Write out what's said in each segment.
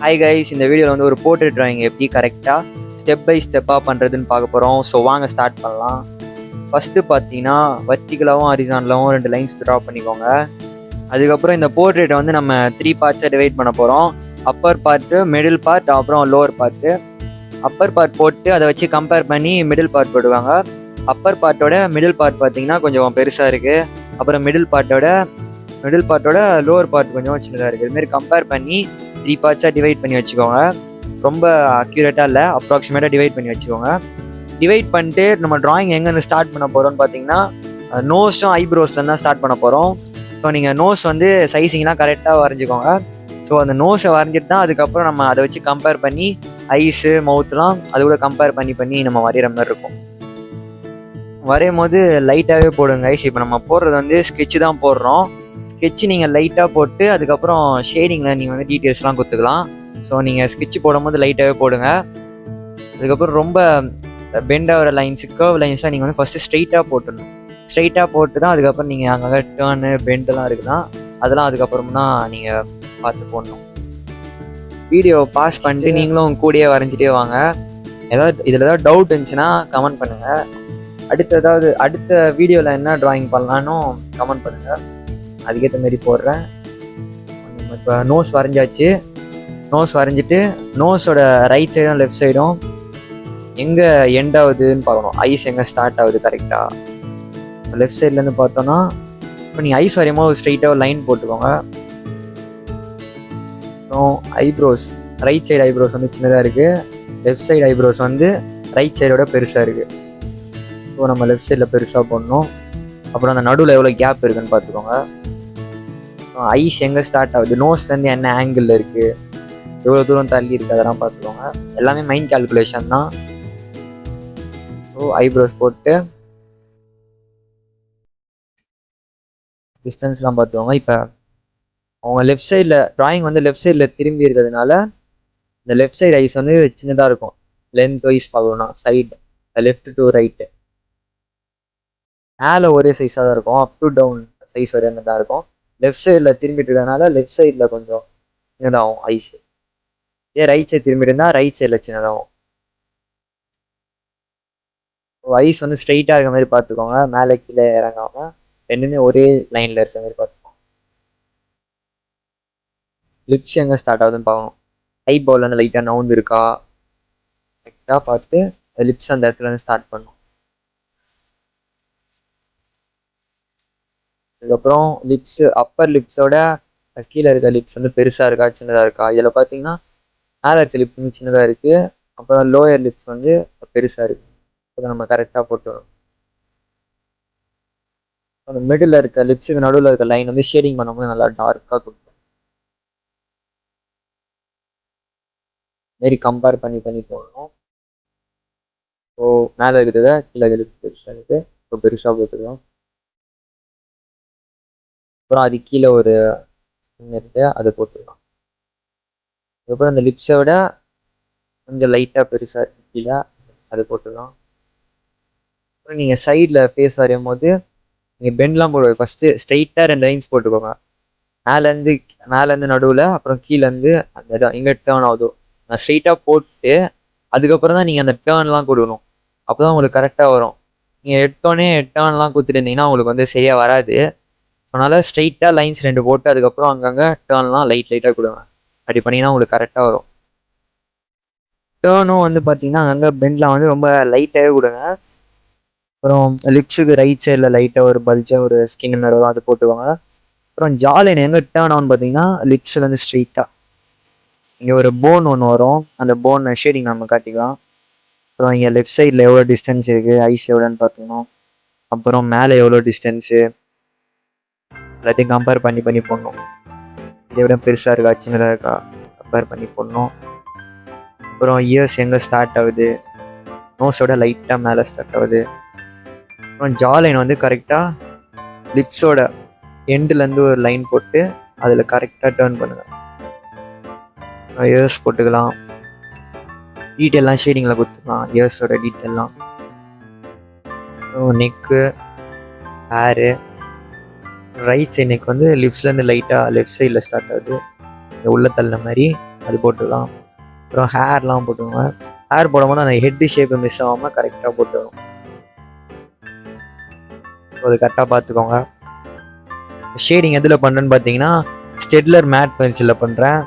Hi guys, இந்த வீடியோவில் வந்து ஒரு போர்ட்ரேட் டிராயிங் எப்படி கரெக்டாக ஸ்டெப் பை ஸ்டெப்பாக பண்ணுறதுன்னு பார்க்க போகிறோம். ஸோ வாங்க ஸ்டார்ட் பண்ணலாம். ஃபஸ்ட்டு பார்த்தீங்கன்னா வர்டிகலாகவும் ஹரிசாண்டலாகவும் 2 லைன்ஸ் ட்ரா பண்ணிக்கோங்க. அதுக்கப்புறம் இந்த போர்ட்ரேட்டை வந்து நம்ம 3 பார்ட்ஸாக டிவைட் பண்ண போகிறோம். அப்பர் பார்ட்டு, மிடில் பார்ட், அப்புறம் லோவர் பார்ட்டு. அப்பர் பார்ட் போட்டு அதை வச்சு கம்பேர் பண்ணி மிடில் பார்ட் போட்டுவாங்க. அப்பர் பார்ட்டோட மிடில் பார்ட் பார்த்தீங்கன்னா கொஞ்சம் பெருசாக இருக்குது. அப்புறம் மிடில் பார்ட்டோட லோவர் பார்ட் கொஞ்சம் சின்னதாக இருக்குது. இதுமாரி கம்பேர் பண்ணி 3 பார்ட்ஸாக டிவைட் பண்ணி வச்சுக்கோங்க. ரொம்ப அக்யூரேட்டாக இல்லை, அப்ராக்சிமேட்டாக டிவைட் பண்ணி வச்சுக்கோங்க. டிவைட் பண்ணிட்டு நம்ம ட்ராயிங் எங்கேருந்து ஸ்டார்ட் பண்ண போகிறோம்னு பார்த்தீங்கன்னா நோஸும் ஐப்ரோஸ்லேருந்து தான் ஸ்டார்ட் பண்ண போகிறோம். ஸோ நீங்கள் நோஸ் வந்து சைஸிங்லாம் கரெக்டாக வரைஞ்சிக்கோங்க. ஸோ அந்த நோஸை வரைஞ்சிட்டு தான் அதுக்கப்புறம் நம்ம அதை வச்சு கம்பேர் பண்ணி ஐஸு மவுத்லாம் அது கூட கம்பேர் பண்ணி நம்ம வரைகிற மாதிரி இருக்கும். வரையும் போது லைட்டாகவே போடுங்க ஐஸ். இப்போ நம்ம போடுறது வந்து ஸ்கெட்சு தான் போடுறோம். ஸ்கெட்சு நீங்கள் லைட்டாக போட்டு அதுக்கப்புறம் ஷேடிங்கில் நீங்கள் வந்து டீட்டெயில்ஸ்லாம் கொடுத்துக்கலாம். ஸோ நீங்கள் ஸ்கெட்சு போடும்போது லைட்டாகவே போடுங்க. அதுக்கப்புறம் ரொம்ப பெண்டாகிற லைன்ஸு, கர்வ் லைன்ஸாக நீங்கள் வந்து ஃபஸ்ட்டு ஸ்ட்ரைட்டாக போட்டுடணும். ஸ்ட்ரைட்டாக போட்டு தான் அதுக்கப்புறம் நீங்கள் அங்கங்கே டேர்னு பெண்டெல்லாம் இருக்குதுன்னா அதெல்லாம் அதுக்கப்புறம் தான் நீங்கள் பார்த்து போடணும். வீடியோ பாஸ் பண்ணிட்டு நீங்களும் கூடயே வரைஞ்சிட்டே வாங்க. இதில் ஏதாவது டவுட் இருந்துச்சுன்னா கமெண்ட் பண்ணுங்கள். அடுத்த வீடியோவில் என்ன ட்ராயிங் பண்ணலான்னு கமெண்ட் பண்ணுங்கள். அதுக்கேற்ற மாதிரி போடுறேன். இப்போ நோஸ் வரைஞ்சாச்சு. நோஸ் வரைஞ்சிட்டு நோஸோட ரைட் சைடும் லெஃப்ட் சைடும் எங்கே எண்ட் ஆகுதுன்னு பார்க்கணும். ஐஸ் எங்கே ஸ்டார்ட் ஆகுது கரெக்டாக. லெஃப்ட் சைட்லேருந்து பார்த்தோன்னா இப்போ நீங்கள் ஐஸ் வரையுமோ ஸ்ட்ரைட்டாக லைன் போட்டுக்கோங்க. அப்புறம் ஐப்ரோஸ், ரைட் சைடு ஐப்ரோஸ் வந்து சின்னதாக இருக்குது. லெஃப்ட் சைடு ஐப்ரோஸ் வந்து ரைட் சைடோட பெருசாக இருக்குது. ஸோ நம்ம லெஃப்ட் சைடில் பெருசாக போடணும். அப்புறம் அந்த நடுவில் எவ்வளோ கேப் இருக்குதுன்னு பார்த்துக்கோங்க. ஐஸ் எங்கே ஸ்டார்ட் ஆகுது, நோஸ்லேருந்து என்ன ஆங்கிளில் இருக்குது, எவ்வளோ தூரம் தள்ளி இருக்குது, அதெல்லாம் பார்த்துக்கோங்க. எல்லாமே மைண்ட் கால்குலேஷன் தான். ஸோ ஐப்ரோஸ் போட்டு டிஸ்டன்ஸ்லாம் பார்த்துக்கோங்க. இப்போ அவங்க லெஃப்ட் சைடில் ட்ராயிங் வந்து லெஃப்ட் சைடில் திரும்பி இருக்கிறதுனால இந்த லெஃப்ட் சைடு ஐஸ் வந்து சின்னதாக இருக்கும். லென்த் வைஸ் பார்க்கணும்னா சைடு லெஃப்ட் டு ரைட்டு மேலே ஒரே சைஸாக தான் இருக்கும். அப் டு டவுன் சைஸ் ஒரே தான் இருக்கும். லெஃப்ட் சைடில் திரும்பிட்டு இருக்கிறதுனால லெஃப்ட் சைடில் கொஞ்சம் சின்னதாகும் ஐஸு. இதே ரைட் சைடு திரும்பிட்டு இருந்தால் ரைட் சைடில் சின்னதாகும். ஐஸ் வந்து ஸ்ட்ரைட்டாக இருக்க மாதிரி பார்த்துக்கோங்க. மேலே கீழே இறங்காமல் ரெண்டுமே ஒரே லைனில் இருக்கிற மாதிரி பார்த்துக்கோங்க. லிப்ஸ் எங்கே ஸ்டார்ட் ஆகுதுன்னு பார்க்கணும். ஐ பவுல் வந்து லைட்டாக நவுந்து இருக்கா கரெக்டாக பார்த்து லிப்ஸ் அந்த இடத்துல இருந்து ஸ்டார்ட் பண்ணணும். அதுக்கப்புறம் லிப்ஸு, அப்பர் லிப்ஸோட கீழே இருக்க லிப்ஸ் வந்து பெருசாக இருக்கா சின்னதாக இருக்கா. இதில் பார்த்தீங்கன்னா மேலே இருக்க லிப்ஸ் வந்து சின்னதாக இருக்குது. அப்புறம் லோயர் லிப்ஸ் வந்து பெருசாக இருக்குது. அதை நம்ம கரெக்டாக போட்டுக்கணும். அந்த மிடில் இருக்க லிப்ஸுக்கு நடுவில் இருக்க லைன் வந்து ஷேடிங் பண்ணும்போது நல்லா டார்க்காக கொடுக்கும். மாரி கம்பேர் பண்ணி போடணும். ஸோ மேலே இருக்கிறத கீழே லிப்ஸ் பெருசாக இருக்குது. இப்போ பெருசாக போட்டுக்கலாம். அப்புறம் அது கீழே ஒரு இருக்கு, அதை போட்டுக்கலாம். அதுக்கப்புறம் அந்த லிப்ஸை விட கொஞ்சம் லைட்டாக பெருசாக இருக்கு கீழே, அதை போட்டுக்கலாம். அப்புறம் நீங்கள் சைடில் ஃபேஸ் வரையும் போது நீங்கள் பெண்ட்லாம் போடுவது ஃபஸ்ட்டு ஸ்ட்ரைட்டாக 2 லைன்ஸ் போட்டுக்கோங்க. மேலேருந்து நடுவில், அப்புறம் கீழேருந்து அந்த இடம் எங்கே டேர்ன் ஆகுதோ நான் ஸ்ட்ரைட்டாக போட்டு அதுக்கப்புறம் தான் நீங்கள் அந்த டேர்ன்லாம் கொடுக்கணும். அப்போ தான் உங்களுக்கு கரெக்டாக வரும். நீங்கள் எடுத்தோடனே டேர்ன்லாம் கொடுத்துட்டு இருந்தீங்கன்னா உங்களுக்கு வந்து சரியாக வராது. அதனால் ஸ்ட்ரைட்டாக லைன்ஸ் 2 போட்டு அதுக்கப்புறம் அங்கங்கே டேர்ன்லாம் லைட்டாக கொடுங்க. அப்படி பண்ணிங்கன்னா உங்களுக்கு கரெக்டாக வரும். டேர்னும் வந்து பார்த்தீங்கன்னா அங்கங்கே பெண்ட்லாம் வந்து ரொம்ப லைட்டாகவே கொடுங்க. அப்புறம் லிப்ஸுக்கு ரைட் சைடில் லைட்டாக ஒரு பல்ஜாக ஒரு ஸ்கின் வரும், அது போட்டுவாங்க. அப்புறம் ஜாலைன் எங்கே டேர்ன் ஆகும்னு பார்த்தீங்கன்னா லிப்ஸ்லேருந்து ஸ்ட்ரைட்டாக இங்கே ஒரு போன் ஒன்று வரும். அந்த போன் ஷேடிங் நம்ம காட்டிக்கலாம். அப்புறம் இங்கே லெஃப்ட் சைடில் எவ்வளோ டிஸ்டன்ஸ் இருக்குது, ஐஸ் எவ்வளோன்னு பார்த்துக்கணும். அப்புறம் மேலே எவ்வளோ டிஸ்டன்ஸு எல்லாத்தையும் கம்பேர் பண்ணி போடணும். இதை விட பெருசாக இருக்கா சின்னதாக இருக்கா கம்பேர் பண்ணி போடணும். அப்புறம் இயர்ஸ் எங்கே ஸ்டார்ட் ஆகுது, நோஸோட லைட்டாக மேலே ஸ்டார்ட் ஆகுது. அப்புறம் ஜா லைன் வந்து கரெக்டாக லிப்ஸோட எண்டுலேருந்து ஒரு லைன் போட்டு அதில் கரெக்டாக டேர்ன் பண்ணுங்கள். இயர்ஸ் போட்டுக்கலாம். டீட்டெயிலாம் ஷேடிங்கில் கொடுத்துக்கலாம். இயர்ஸோட டீட்டெயிலாம், neck, hair, right side neck வந்து லிப்ஸ்லேருந்து லைட்டாக லெஃப்ட் சைடில் ஸ்டார்ட் ஆகுது, இந்த உள்ள தள்ள மாதிரி அது போட்டுக்கலாம். அப்புறம் ஹேர்லாம் போட்டுக்கோங்க. ஹேர் போடும்போது அந்த ஹெட்டு ஷேப்பு மிஸ் ஆகாமல் கரெக்டாக போட்டுக்கணும். அது கரெக்டாக பார்த்துக்கோங்க. ஷேடிங் எதில் பண்ணுறேன்னு பார்த்தீங்கன்னா ஸ்டெட்லர் மேட் பென்சிலில் பண்ணுறேன்.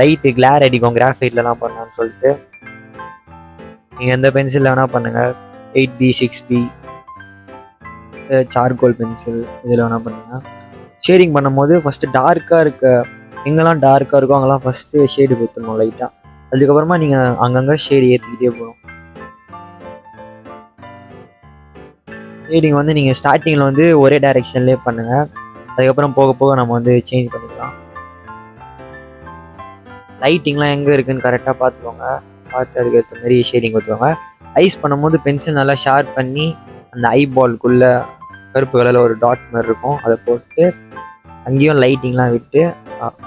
லைட்டு கிளார் அடிக்கும் கிராஃபைட்லலாம் பண்ணலான்னு சொல்லிட்டு. நீங்கள் எந்த பென்சிலில் வேணால் பண்ணுங்கள். 8B 6B சார்கோல் பென்சில் இதில் வேணால் பண்ணுங்கள். ஷேடிங் பண்ணும்போது ஃபஸ்ட்டு டார்க்காக இருக்க எங்கெல்லாம் டார்க்காக இருக்கோ அங்கெல்லாம் ஃபஸ்ட்டு ஷேடு கொடுத்துடணும் லைட்டாக. அதுக்கப்புறமா நீங்கள் அங்கங்கே ஷேடு ஏற்றிக்கிட்டே போகணும். ஷேடிங் வந்து நீங்கள் ஸ்டார்டிங்கில் வந்து ஒரே டைரெக்ஷன்லேயே பண்ணுங்கள். அதுக்கப்புறம் போக போக நம்ம வந்து சேஞ்ச் பண்ணிக்கலாம். லைட்டிங்லாம் எங்கே இருக்குதுன்னு கரெக்டாக பார்த்துக்கோங்க. பார்த்து அதுக்கேற்ற மாதிரி ஷேடிங் கொடுத்துக்கோங்க. ஐஸ் பண்ணும்போது பென்சில் நல்லா ஷார்ப் பண்ணி அந்த ஐபால்குள்ளே கருப்பு கலரில் ஒரு டாட் மாதிரி இருக்கும், அதை போட்டு அங்கேயும் லைட்டிங்லாம் விட்டு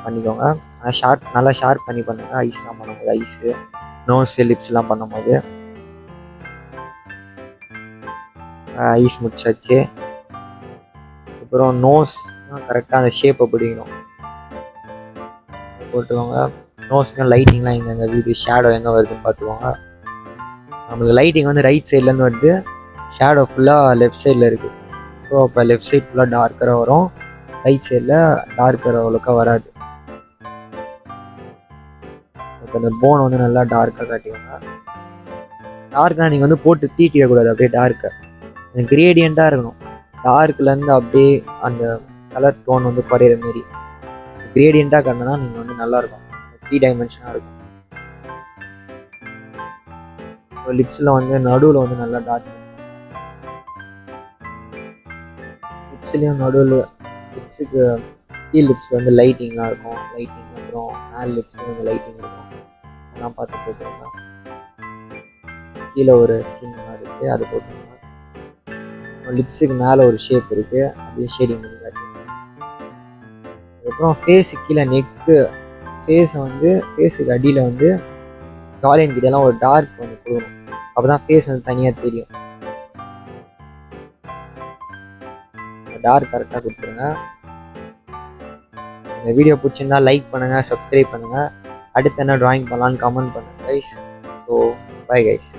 பண்ணிக்கோங்க. நல்லா ஷார்ப் பண்ணி பண்ணுங்க. ஐஸ்லாம் பண்ணும்போது ஐஸு நோஸு லிப்ஸ்லாம் பண்ணும்போது ஐஸ் முடிச்சாச்சு. அப்புறம் நோஸ் கரெக்டாக அந்த ஷேப்பை பிடிக்கணும், போட்டுக்கோங்க. நோஸ்க்கும் லைட்டிங்லாம் எங்கெங்கே வீடு ஷேடோ எங்கே வருதுன்னு பார்த்துக்கோங்க. நம்மளுக்கு லைட்டிங் வந்து ரைட் சைட்லேருந்து வருது, ஷேடோ ஃபுல்லாக லெஃப்ட் சைடில் இருக்குது. ஸோ அப்போ லெஃப்ட் சைட் ஃபுல்லாக டார்க்கராக வரும், ரைட் சைடில் டார்க்கர் அவ்வளோக்கா வராது. இப்போ அந்த போன் வந்து நல்லா டார்க்காக காட்டிக்கோங்க. டார்க்னால் நீங்கள் வந்து போட்டு தீட்டிடக்கூடாது, அப்படியே டார்க்கை கிரேடியண்ட்டாக இருக்கணும். டார்க்லேருந்து அப்படியே அந்த கலர் டோன் வந்து குறையிற மாரி கிரேடியண்ட்டாக காட்டினா நீங்கள் வந்து நல்லாயிருக்கும், 3 டைமென்ஷனாக இருக்கும். இப்போ லிப்ஸில் வந்து நடுவில் வந்து நல்லா டார்க், லிப்ஸ்லேயும் நடுவில் லிப்ஸுக்கு கீழ் லிப்ஸில் வந்து லைட்டிங்லாம் இருக்கும், லைட்டிங் அப்புறம் மேல் லிப்ஸ்லேயும் வந்து லைட்டிங் இருக்கும், அதெல்லாம் பார்த்து போட்டுருங்க. கீழே ஒரு ஸ்கின் மாதிரி இருக்குது, அது போட்டுருங்க. லிப்ஸுக்கு மேலே ஒரு ஷேப் இருக்குது, அதையும் ஷேடிங் பண்ணி காட்டுங்க. அதுக்கப்புறம் ஃபேஸுக்கு கீழே நெக்கு ஃபேஸுக்கு அடியில் வந்து ஜாலியன் கிட்டெல்லாம் ஒரு டார்க் ஒன்று கொடுக்கணும், அப்போ தான் ஃபேஸ் வந்து தனியாக தெரியும். டார்க் கரெக்டாக கொடுத்துருங்க. இந்த வீடியோ பிடிச்சிருந்தா லைக் பண்ணுங்கள், சப்ஸ்கிரைப் பண்ணுங்கள். அடுத்து என்ன ட்ராயிங் பண்ணலான்னு கமெண்ட் பண்ணுங்கள் கைஸ். So bye guys.